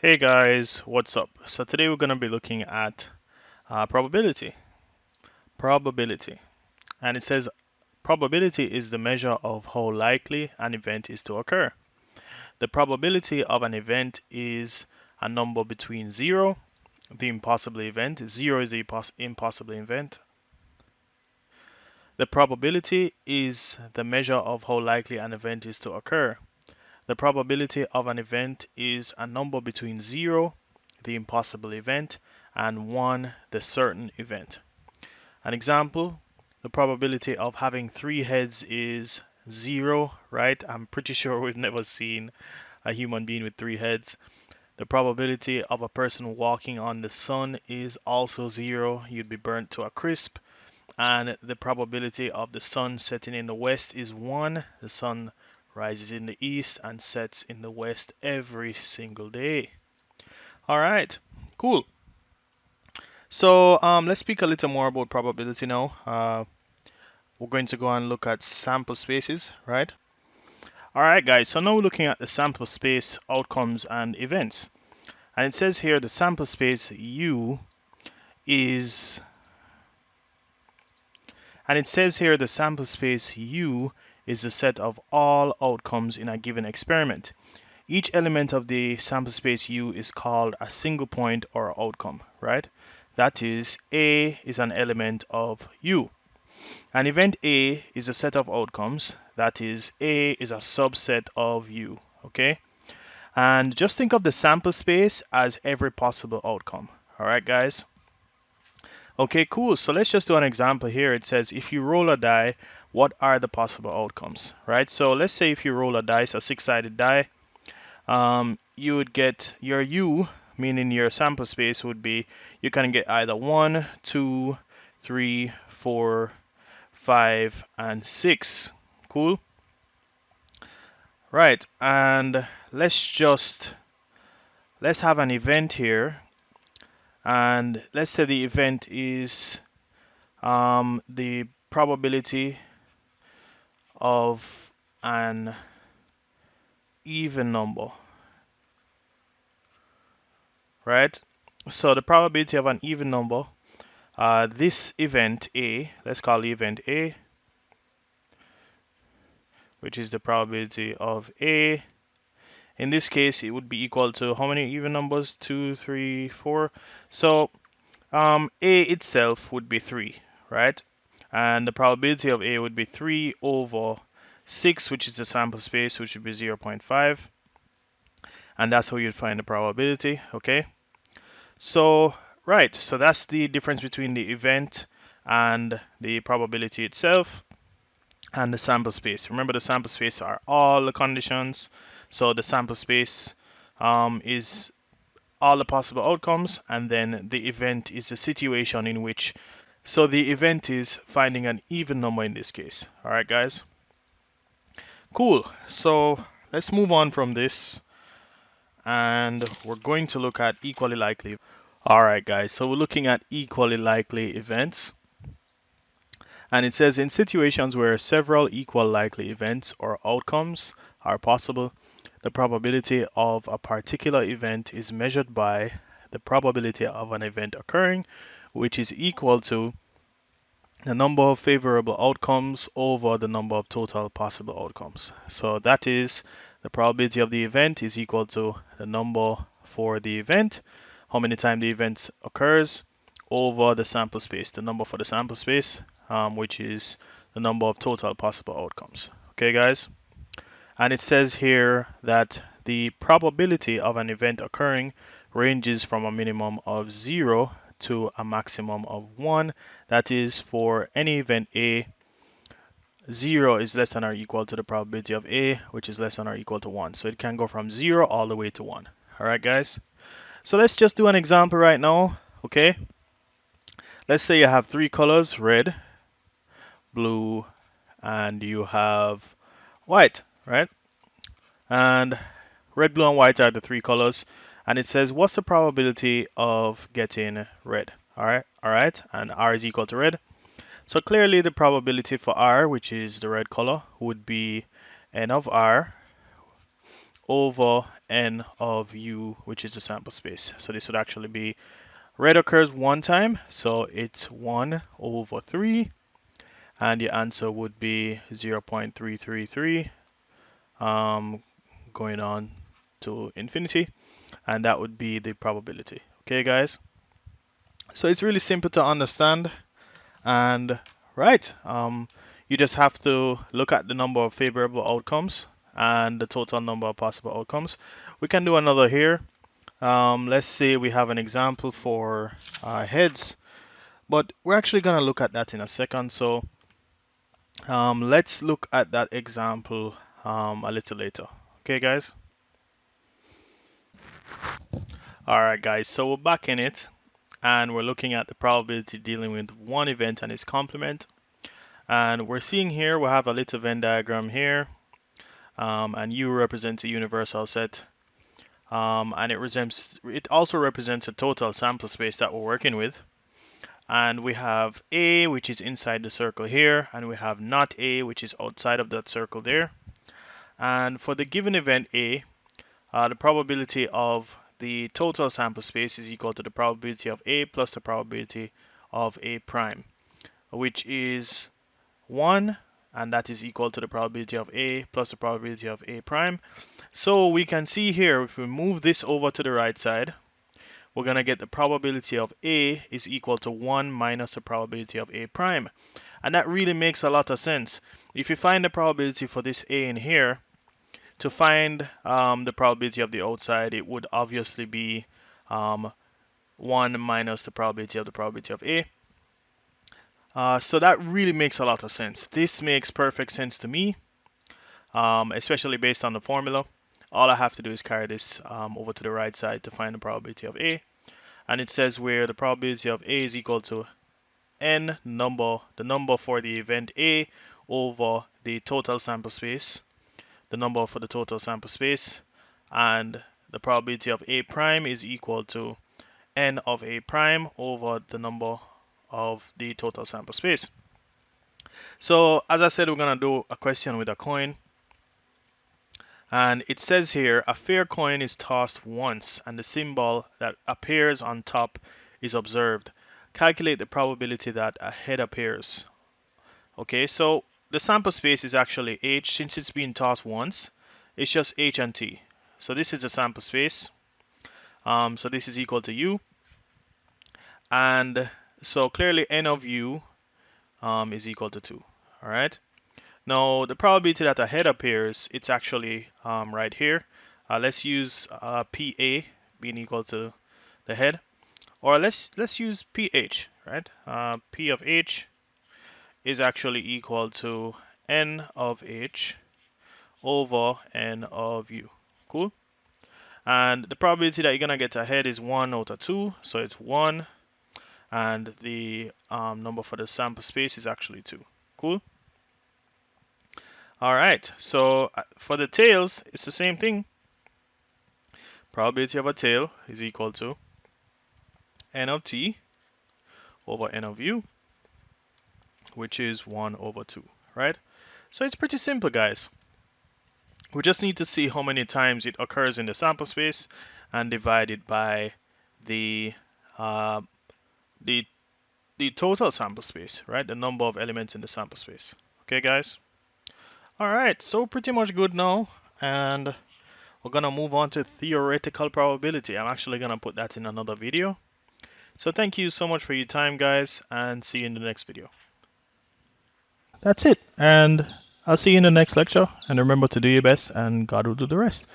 Hey guys, what's up? So today we're going to be looking at probability. Probability. And it says probability is the measure of how likely an event is to occur. The probability of an event is a number between 0, the impossible event. 0 is the impossible event. The probability is the measure of how likely an event is to occur. The probability of an event is a number between 0, the impossible event, and 1, the certain event. An example, the probability of having 3 heads is 0, right? I'm pretty sure we've never seen a human being with 3 heads. The probability of a person walking on the sun is also 0. You'd be burnt to a crisp. And the probability of the sun setting in the west is 1. The sun rises in the east and sets in the west every single day. All right, cool. So let's speak a little more about probability now. We're going to go and look at sample spaces, right? All right, guys. So now we're looking at the sample space outcomes and events. And it says here the sample space U is And it says here the sample space U is the set of all outcomes in a given experiment. Each element of the sample space U is called a single point or outcome, right? That is, A is an element of U. An event A is a set of outcomes. That is, A is a subset of U, okay? And just think of the sample space as every possible outcome. All right, guys? Okay, cool. So let's just do an example here. It says if you roll a die, what are the possible outcomes, right? So let's say if you roll a dice, a six-sided die, you would get your U, meaning your sample space would be, you can get either 1, 2, 3, 4, 5, and 6. Cool. Right, and let's have an event here, and let's say the event is the probability of an even number, right? So the probability of an even number, this event A, let's call the event A, which is the probability of A. In this case, it would be equal to how many even numbers? 2, 3, 4. So A itself would be 3, right? And the probability of A would be 3 over 6, which is the sample space, which would be 0.5. And that's how you'd find the probability, okay? So, right, so that's the difference between the event and the probability itself and the sample space. Remember, the sample space are all the conditions. So the sample space is all the possible outcomes, and then the event is the situation in which, so the event is finding an even number in this case. All right, guys? Cool. So let's move on from this, and we're going to look at equally likely. All right, guys, so we're looking at equally likely events. And it says in situations where several equal likely events or outcomes are possible, the probability of a particular event is measured by the probability of an event occurring, which is equal to the number of favorable outcomes over the number of total possible outcomes. So that is the probability of the event is equal to the number for the event, how many times the event occurs, over the sample space, the number for the sample space, which is the number of total possible outcomes. Okay, guys? And it says here that the probability of an event occurring ranges from a minimum of 0 to a maximum of 1. That is, for any event A, 0 is less than or equal to the probability of A, which is less than or equal to 1. So it can go from 0 all the way to 1. All right, guys? So let's just do an example right now, okay? Let's say you have 3 colors, red, blue, and you have white, right? And red, blue, and white are the 3 colors. And it says, what's the probability of getting red? All right, and R is equal to red. So clearly the probability for R, which is the red color, would be N of R over n of u, which is the sample space. So this would actually be red occurs one time, so it's 1 over 3, and the answer would be 0.333 going on to infinity, and that would be the probability. Okay, guys? So it's really simple to understand, and right, you just have to look at the number of favorable outcomes and the total number of possible outcomes. We can do another here. Let's say we have an example for heads, but we're actually going to look at that in a second. So let's look at that example a little later. Okay, guys? All right, guys. So we're back in it, and we're looking at the probability dealing with one event and its complement. And we're seeing here we have a little Venn diagram here, and U represents a universal set, and it also represents a total sample space that we're working with. And we have A, which is inside the circle here, and we have not A, which is outside of that circle there. And for the given event A, the probability of the total sample space is equal to the probability of A plus the probability of A prime, which is 1, and that is equal to the probability of A plus the probability of A prime. So we can see here, if we move this over to the right side, we're going to get the probability of A is equal to 1 minus the probability of A prime. And that really makes a lot of sense. If you find the probability for this A in here, to find the probability of the outside, it would obviously be 1 minus the probability of A. So that really makes a lot of sense. This makes perfect sense to me, especially based on the formula. All I have to do is carry this over to the right side to find the probability of A. And it says where the probability of A is equal to n number, the number for the event A over the total sample space, the number for the total sample space, and the probability of A prime is equal to n of A prime over the number of the total sample space. So as I said, we're going to do a question with a coin. And it says here, a fair coin is tossed once and the symbol that appears on top is observed. Calculate the probability that a head appears. Okay, so the sample space is actually H. Since it's been tossed once, it's just H and T. So this is the sample space. So this is equal to U. And so clearly N of U is equal to 2. All right. Now, the probability that a head appears, it's actually right here. Let's use PA being equal to the head, or let's use PH, right? P of H is actually equal to N of H over N of U. Cool. And the probability that you're gonna get a head is 1 out of 2, so it's 1, and the number for the sample space is actually 2. Cool. All right, so for the tails, it's the same thing. Probability of a tail is equal to n of t over n of u, which is 1 over 2, right? So it's pretty simple, guys. We just need to see how many times it occurs in the sample space and divide it by the the total sample space, right? The number of elements in the sample space. Okay, guys? All right, so pretty much good now, and we're gonna move on to theoretical probability. I'm actually gonna put that in another video. So thank you so much for your time, guys, and see you in the next video. That's it, and I'll see you in the next lecture, and remember to do your best and God will do the rest.